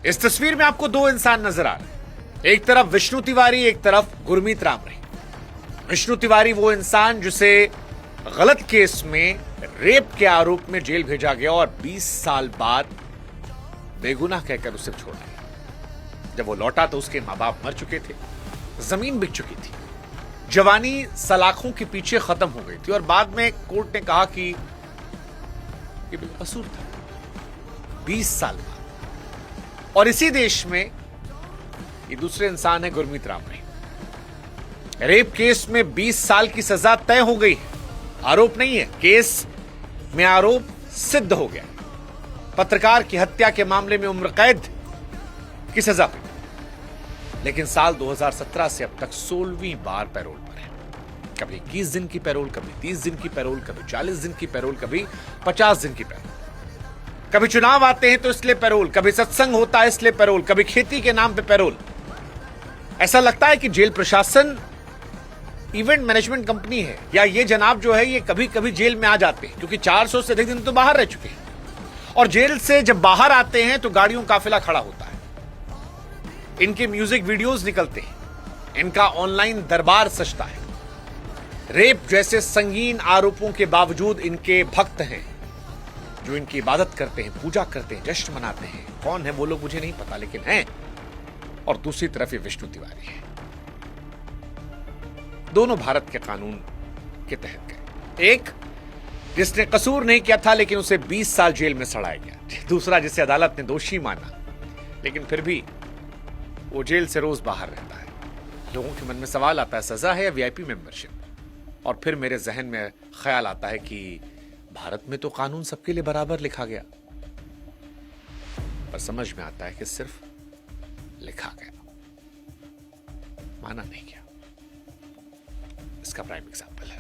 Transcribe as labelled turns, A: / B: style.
A: इस तस्वीर में आपको दो इंसान नजर आ रहे हैं। एक तरफ विष्णु तिवारी, एक तरफ गुरमीत राम रही। विष्णु तिवारी वो इंसान जिसे गलत केस में रेप के आरोप में जेल भेजा गया और 20 साल बाद बेगुनाह कहकर उसे छोड़ा गया। जब वो लौटा तो उसके मां बाप मर चुके थे, जमीन बिक चुकी थी, जवानी सलाखों के पीछे खत्म हो गई थी और बाद में कोर्ट ने कहा कि ये बेकसूर था। 20 साल बाद। और इसी देश में ये दूसरे इंसान है गुरमीत राम रही। रेप केस में 20 साल की सजा तय हो गई है, आरोप नहीं है, केस में आरोप सिद्ध हो गया। पत्रकार की हत्या के मामले में उम्र कैद की सजा हुई, लेकिन साल 2017 से अब तक 16वीं बार पैरोल पर है। कभी 21 दिन की पैरोल, कभी 30 दिन की पैरोल, कभी 40 दिन की पैरोल, कभी 50 दिन की पैरोल। कभी चुनाव आते हैं तो इसलिए पैरोल, कभी सत्संग होता है इसलिए पैरोल, कभी खेती के नाम पे पैरोल। ऐसा लगता है कि जेल प्रशासन इवेंट मैनेजमेंट कंपनी है, या ये जनाब जो है ये कभी कभी जेल में आ जाते हैं, क्योंकि 400 से अधिक दिन तो बाहर रह चुके हैं। और जेल से जब बाहर आते हैं तो गाड़ियों का काफिला खड़ा होता है, इनके म्यूजिक वीडियोस निकलते हैं, इनका ऑनलाइन दरबार सजता है। रेप जैसे संगीन आरोपों के बावजूद इनके भक्त हैं जो इनकी इबादत करते हैं, पूजा करते हैं, जश्न मनाते हैं। कौन है वो लोग मुझे नहीं पता, लेकिन हैं। और दूसरी तरफ ये विष्णु तिवारी है। दोनों भारत के कानून के तहत गए। एक जिसने कसूर नहीं किया था लेकिन उसे 20 साल जेल में सड़ाया गया, दूसरा जिसे अदालत ने दोषी माना लेकिन फिर भी वो जेल से रोज बाहर रहता है। लोगों के मन में सवाल आता है, सजा है या वीआईपी मेंबरशिप? और फिर मेरे जहन में ख्याल आता है कि भारत में तो कानून सबके लिए बराबर लिखा गया, पर समझ में आता है कि सिर्फ लिखा गया, माना नहीं गया। इसका प्राइम एग्जाम्पल है